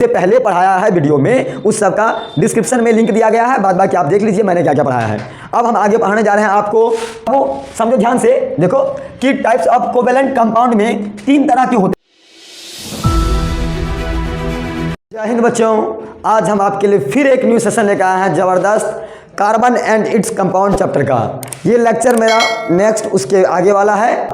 से पहले पढ़ाया है वीडियो में, उस सब का डिस्क्रिप्शन में लिंक दिया गया है, बाद बाकी आप देख लीजिए मैंने क्या क्या पढ़ाया है। अब हम आगे पढ़ाने जा रहे हैं आपको। वो समझो ध्यान से, देखो कि टाइप्स ऑफ कोवेलेंट कंपाउंड में 3 तरह के होते हैं। जय हिंद बच्चों, आज हम आपके लिए फिर एक न्यू सेशन लेकर आए हैं जबरदस्त, carbon and its compound chapter का। ये लेक्चर मेरा नेक्स्ट उसके आगे वाला है,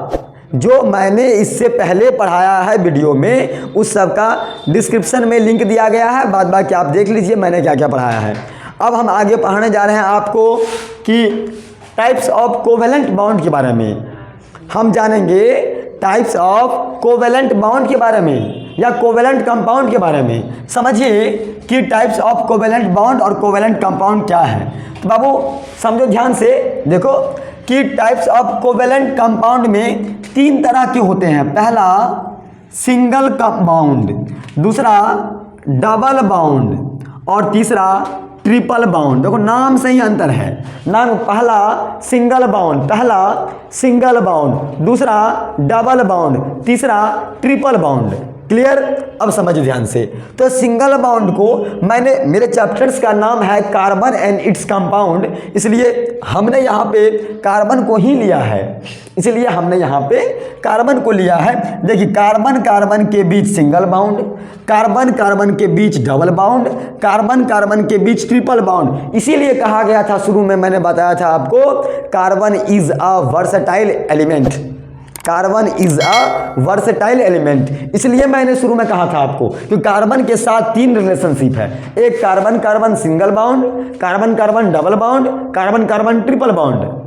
जो मैंने इससे पहले पढ़ाया है वीडियो में, उस सब का डिस्क्रिप्शन में लिंक दिया गया है, बाद बाकी आप देख लीजिए मैंने क्या क्या पढ़ाया है। अब हम आगे पढ़ाने जा रहे हैं आपको कि टाइप्स ऑफ कोवेलेंट बॉन्ड के बारे में हम जानेंगे, टाइप्स ऑफ कोवेलेंट बॉन्ड के बारे में या कोवेलेंट कंपाउंड के बारे में। समझिए कि टाइप्स ऑफ कोवेलेंट बॉन्ड और कोवेलेंट कंपाउंड क्या है। तो बाबू समझो ध्यान से, देखो कि टाइप्स ऑफ कोवेलेंट कंपाउंड में 3 तरह के होते हैं। पहला सिंगल कंपाउंड, दूसरा डबल बाउंड और तीसरा ट्रिपल बाउंड। देखो नाम से ही अंतर है, नाम पहला सिंगल बाउंड, दूसरा डबल बाउंड, तीसरा ट्रिपल बाउंड। क्लियर? अब समझो ध्यान से। तो सिंगल बाउंड को मैंने, मेरे चैप्टर्स का नाम है कार्बन एंड इट्स कंपाउंड, इसलिए हमने यहाँ पे कार्बन को ही लिया है, इसलिए हमने यहाँ पे कार्बन को लिया है। देखिए कार्बन कार्बन के बीच सिंगल बाउंड, कार्बन कार्बन के बीच डबल बाउंड, कार्बन कार्बन के बीच ट्रिपल बाउंड। इसीलिए कहा गया था, शुरू में मैंने बताया था आपको, carbon is a versatile element, carbon is a versatile element. इसलिए मैंने शुरू में कहा था आपको कि कार्बन के साथ 3 रिलेशनशिप है, एक carbon carbon single bound, carbon carbon double bond, carbon carbon triple bound.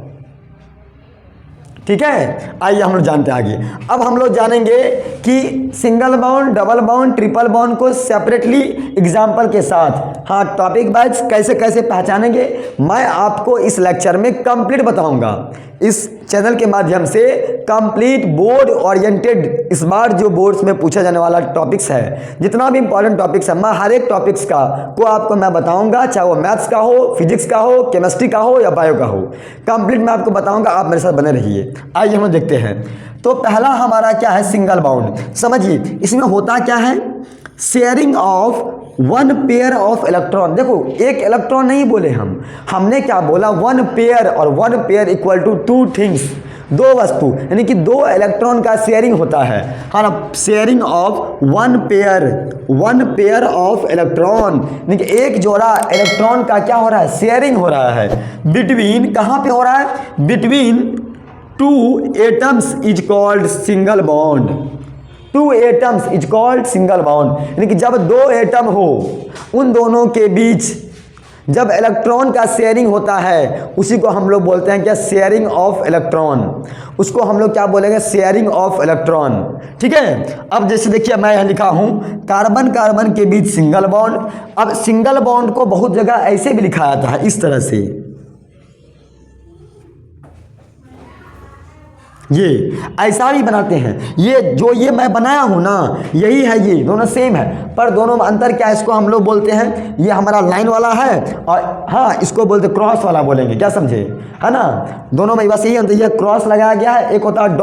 ठीक है, आइए हम लोग जानते हैं आगे। अब हम लोग जानेंगे कि single bound, double bond, triple bound को सेपरेटली एग्जाम्पल के साथ, हाँ टॉपिक वाइज कैसे कैसे पहचानेंगे मैं आपको इस लेक्चर में कंप्लीट बताऊंगा। इस चैनल के माध्यम से कंप्लीट बोर्ड ओरिएंटेड, इस बार जो बोर्ड्स में पूछा जाने वाला टॉपिक्स है, जितना भी इंपॉर्टेंट टॉपिक्स है, मैं हर एक टॉपिक्स का को आपको मैं बताऊंगा, चाहे वो मैथ्स का हो, फिजिक्स का हो, केमिस्ट्री का हो या बायो का हो, कंप्लीट मैं आपको बताऊंगा। आप मेरे साथ बने रहिए। आइए हम देखते हैं। तो पहला हमारा क्या है, सिंगल बाउंड। समझिए इसमें होता क्या है, sharing of 1 pair of electron. देखो एक इलेक्ट्रॉन नहीं बोले हमने क्या बोला, 1 पेयर, और 1 पेयर इक्वल टू 2 थिंग्स, 2 वस्तु, यानी कि 2 इलेक्ट्रॉन का शेयरिंग होता है, हाँ ना, sharing of 1 pair of electron, यानी कि एक जोड़ा इलेक्ट्रॉन का क्या हो रहा है, शेयरिंग हो रहा है बिटवीन, कहाँ पे हो रहा है, between 2 atoms is called single bond. 2 atoms is called single bond, यानी कि जब 2 एटम हो, उन दोनों के बीच जब इलेक्ट्रॉन का शेयरिंग होता है, उसी को हम लोग बोलते हैं क्या, शेयरिंग ऑफ इलेक्ट्रॉन। उसको हम लोग क्या बोलेंगे, शेयरिंग ऑफ इलेक्ट्रॉन। ठीक है, अब जैसे देखिए मैं यहाँ लिखा हूँ कार्बन कार्बन के बीच सिंगल बॉन्ड। अब सिंगल बॉन्ड को बहुत जगह ऐसे भी लिखा जाता है, इस तरह से, ये ऐसा भी बनाते हैं। ये जो ये मैं बनाया हूँ ना, यही है, ये दोनों सेम है, पर दोनों में अंतर क्या है, इसको हम लोग बोलते हैं, ये हमारा लाइन वाला है, और हाँ इसको बोलते क्रॉस वाला बोलेंगे, क्या समझे, है ना। दोनों में बस यही अंतर, ये क्रॉस लगाया गया है, एक होता है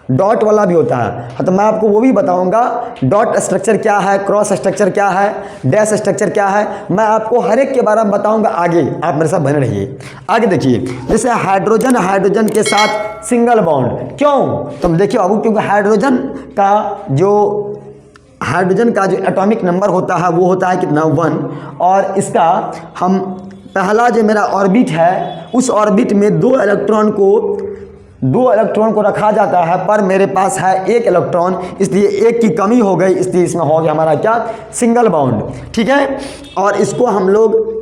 डॉट वाला भी होता है। हाँ तो मैं आपको वो भी बताऊंगा, डॉट स्ट्रक्चर क्या है, क्रॉस स्ट्रक्चर क्या है, डैश स्ट्रक्चर क्या है, मैं आपको हर एक के बारे में बताऊंगा आगे, आप मेरे साथ बने रहिए। आगे देखिए, जैसे हाइड्रोजन के साथ सिंगल बॉन्ड, क्यों, तुम देखिए बाबू, क्योंकि हाइड्रोजन का जो एटॉमिक नंबर होता है वो होता है कितना, 1, और इसका हम पहला जो मेरा ऑर्बिट है, उस ऑर्बिट में 2 इलेक्ट्रॉन को रखा जाता है, पर मेरे पास है 1 इलेक्ट्रॉन, इसलिए 1 की कमी हो गई, इसलिए इसमें हो गया हमारा क्या, सिंगल बॉन्ड। ठीक है, और इसको हम लोग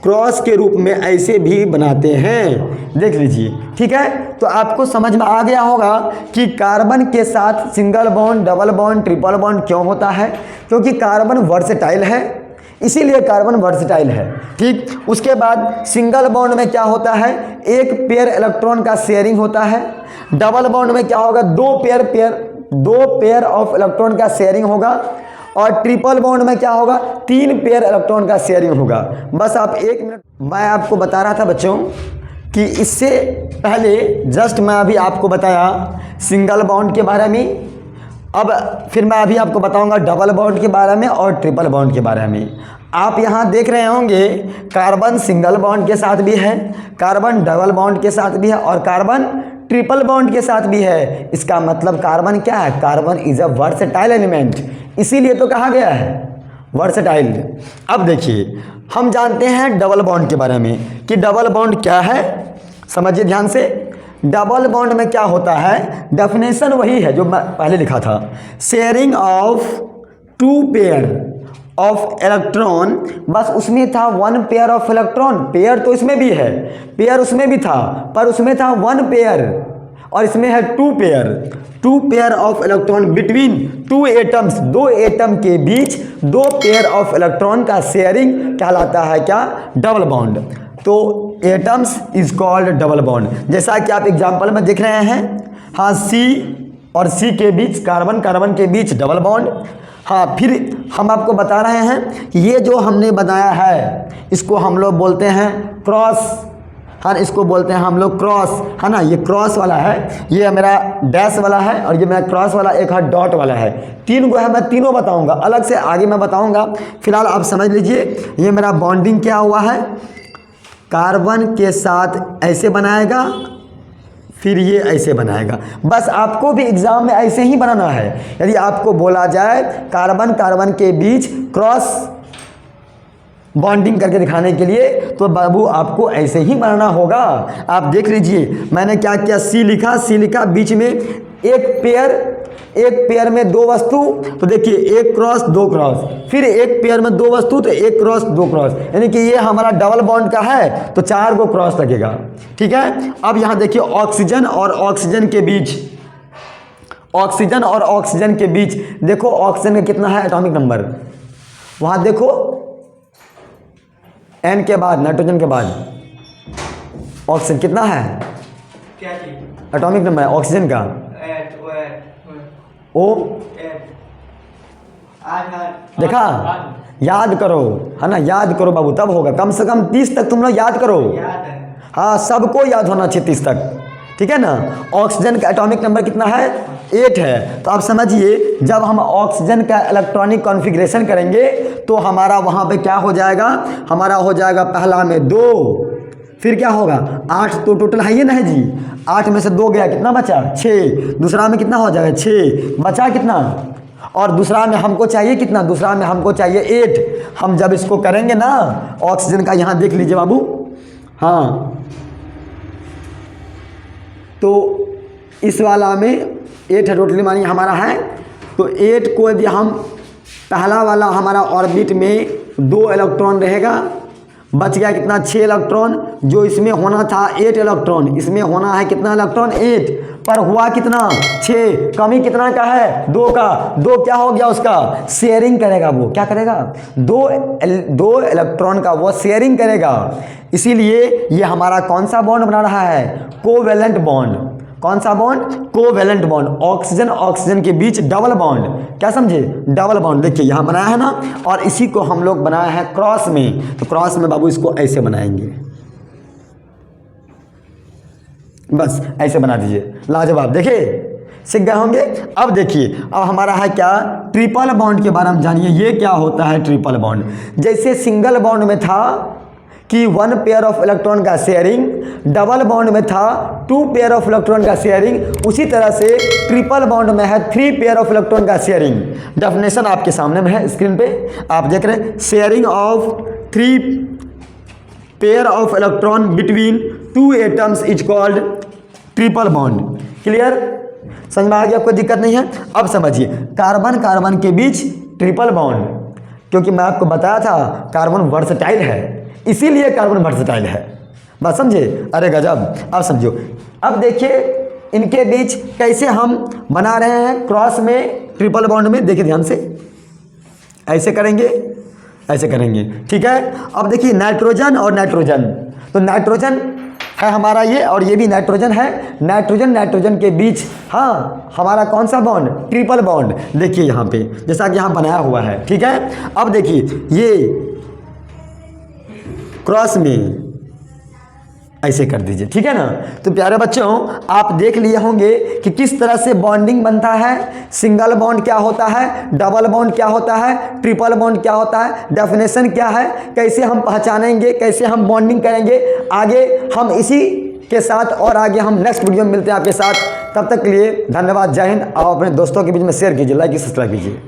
क्रॉस के रूप में ऐसे भी बनाते हैं, देख लीजिए। ठीक है, तो आपको समझ में आ गया होगा कि कार्बन के साथ single bond, double bond, triple bond क्यों होता है, क्योंकि कार्बन वर्सेटाइल है, इसीलिए कार्बन वर्सेटाइल है। ठीक, उसके बाद सिंगल बॉन्ड में क्या होता है, 1 पेयर इलेक्ट्रॉन का शेयरिंग होता है, डबल बॉन्ड में क्या होगा, 2 पेयर ऑफ इलेक्ट्रॉन का शेयरिंग होगा, और ट्रिपल बॉन्ड में क्या होगा, 3 पेयर इलेक्ट्रॉन का शेयरिंग होगा। बस आप 1 मिनट, मैं आपको बता रहा था बच्चों कि इससे पहले जस्ट मैं अभी आपको बताया सिंगल बॉन्ड के बारे में, अब फिर मैं अभी आपको बताऊंगा डबल बॉन्ड के बारे में और ट्रिपल बॉन्ड के बारे में। आप यहाँ देख रहे होंगे कार्बन सिंगल बॉन्ड के साथ भी है, कार्बन डबल बॉन्ड के साथ भी है और कार्बन ट्रिपल बॉन्ड के साथ भी है। इसका मतलब कार्बन क्या है? Carbon is a versatile element, इसीलिए तो कहा गया है वर्सेटाइल। अब देखिए हम जानते हैं डबल बॉन्ड के बारे में कि डबल बॉन्ड क्या है। समझिए ध्यान से, डबल बॉन्ड में क्या होता है? डेफिनेशन वही है जो मैं पहले लिखा था, sharing of two pair of electron. बस उसमें था one pair of electron, pair तो इसमें भी है, पेयर उसमें भी था, पर उसमें था वन पेयर और इसमें है two pair of electron between two atoms, दो एटम के बीच दो पेयर ऑफ इलेक्ट्रॉन का शेयरिंग कहलाता है क्या? Double bond. तो atoms is called double bond. जैसा कि आप एग्जाम्पल में देख रहे हैं, हाँ सी और सी के बीच कार्बन कार्बन के बीच डबल बॉन्ड। हाँ, फिर हम आपको बता रहे हैं ये जो हमने बनाया है इसको हम लोग बोलते हैं क्रॉस। हाँ, इसको बोलते हैं हम लोग क्रॉस, है ना। ये क्रॉस वाला है, ये मेरा डैश वाला है और ये मेरा क्रॉस वाला एक है डॉट वाला है। तीन को है, मैं तीनों बताऊंगा, अलग से आगे मैं बताऊंगा। फिलहाल आप समझ लीजिए ये मेरा बॉन्डिंग क्या हुआ है, कार्बन के साथ ऐसे बनाएगा, फिर ये ऐसे बनाएगा। बस आपको भी एग्जाम में ऐसे ही बनाना है। यदि आपको बोला जाए कार्बन कार्बन के बीच क्रॉस बॉन्डिंग करके दिखाने के लिए, तो बाबू आपको ऐसे ही बनाना होगा। आप देख लीजिए मैंने क्या किया, सी लिखा, बीच में एक पेयर में दो वस्तु, तो देखिए एक क्रॉस दो क्रॉस, फिर एक पेयर में दो वस्तु तो एक क्रॉस दो क्रॉस, यानी कि ये हमारा डबल बॉन्ड का है तो 4 को क्रॉस लगेगा। ठीक है, अब यहाँ देखिए ऑक्सीजन और ऑक्सीजन के बीच, ऑक्सीजन और ऑक्सीजन के बीच देखो ऑक्सीजन का कितना है एटॉमिक नंबर, वहाँ देखो N के बाद नाइट्रोजन के बाद ऑक्सीजन कितना है, क्या चीज एटॉमिक नंबर है ऑक्सीजन का ओ। देखा, याद करो, है ना, याद करो बाबू, तब होगा। कम से कम 30 तक तुम लोग याद करो। याद है। हाँ, सबको याद होना चाहिए 30 तक, ठीक है ना। ऑक्सीजन का एटॉमिक नंबर कितना है? 8 है। तो आप समझिए जब हम ऑक्सीजन का इलेक्ट्रॉनिक कॉन्फ़िगरेशन करेंगे तो हमारा वहाँ पे क्या हो जाएगा, हमारा हो जाएगा पहला में 2, फिर क्या होगा 8, तो टोटल है ये ना है जी, 8 में से 2 गया, कितना बचा 6, दूसरा में कितना हो जाएगा 6, बचा कितना, और दूसरा में हमको चाहिए कितना, दूसरा में हमको चाहिए 8। हम जब इसको करेंगे ना ऑक्सीजन का, यहाँ देख लीजिए बाबू, हाँ, तो इस वाला में 8 है टोटली, मानिए हमारा है, तो 8 को यदि हम पहला वाला हमारा ऑर्बिट में 2 इलेक्ट्रॉन रहेगा, बच गया कितना 6 इलेक्ट्रॉन, जो इसमें होना था 8 इलेक्ट्रॉन, इसमें होना है कितना इलेक्ट्रॉन 8, पर हुआ कितना 6, कमी कितना का है 2 का, 2 क्या हो गया उसका शेयरिंग करेगा, वो क्या करेगा 2 इलेक्ट्रॉन का वो शेयरिंग करेगा। इसीलिए ये हमारा कौन सा बॉन्ड बना रहा है, कोवेलेंट बॉन्ड। कौन सा bond, covalent bond, oxygen oxygen के बीच डबल बॉन्ड, क्या समझे, डबल बॉन्ड। देखिए यहाँ बनाया है ना, और इसी को हम लोग बनाया है क्रॉस में, तो क्रॉस में बाबू इसको ऐसे बनाएंगे, बस ऐसे बना दीजिए, लाजवाब। देखिए सीख गए होंगे। अब देखिए अब हमारा है क्या, ट्रिपल बॉन्ड के बारे में जानिए, ये क्या होता है ट्रिपल बॉन्ड। जैसे सिंगल बॉन्ड में था कि 1 पेयर ऑफ इलेक्ट्रॉन का शेयरिंग, डबल बॉन्ड में था 2 पेयर ऑफ इलेक्ट्रॉन का शेयरिंग, उसी तरह से ट्रिपल बॉन्ड में है 3 पेयर ऑफ इलेक्ट्रॉन का शेयरिंग। डेफिनेशन आपके सामने में है, स्क्रीन पे आप देख रहे हैं, sharing of 3 pair of electron between 2 atoms is called triple bond. Clear, समझ में आ गया, कोई दिक्कत नहीं है। अब समझिए कार्बन कार्बन के बीच ट्रिपल बॉन्ड, क्योंकि मैं आपको बताया था कार्बन वर्सेटाइल है, इसीलिए कार्बन वर्सेटाइल है, बात समझे। अरे गजब, अब समझो। अब देखिए इनके बीच कैसे हम बना रहे हैं क्रॉस में ट्रिपल बॉन्ड में, देखिए ध्यान से, ऐसे करेंगे ऐसे करेंगे, ठीक है। अब देखिए नाइट्रोजन और नाइट्रोजन, तो नाइट्रोजन है हमारा ये, और ये भी नाइट्रोजन है, नाइट्रोजन नाइट्रोजन के बीच हाँ हमारा कौन सा बॉन्ड, ट्रिपल बॉन्ड। देखिए यहाँ पे जैसा कि यहाँ बनाया हुआ है, ठीक है। अब देखिए ये क्रॉस में ऐसे कर दीजिए, ठीक है ना। तो प्यारे बच्चों, आप देख लिए होंगे कि किस तरह से बॉन्डिंग बनता है, सिंगल बॉन्ड क्या होता है, डबल बॉन्ड क्या होता है, ट्रिपल बॉन्ड क्या होता है, डेफिनेशन क्या है, कैसे हम पहचानेंगे, कैसे हम बॉन्डिंग करेंगे। आगे हम इसी के साथ और आगे हम नेक्स्ट वीडियो में मिलते हैं आपके साथ। तब तक के लिए धन्यवाद, जय हिंद। आप अपने दोस्तों के बीच में शेयर कीजिए, लाइक सब्सक्राइब कीजिए।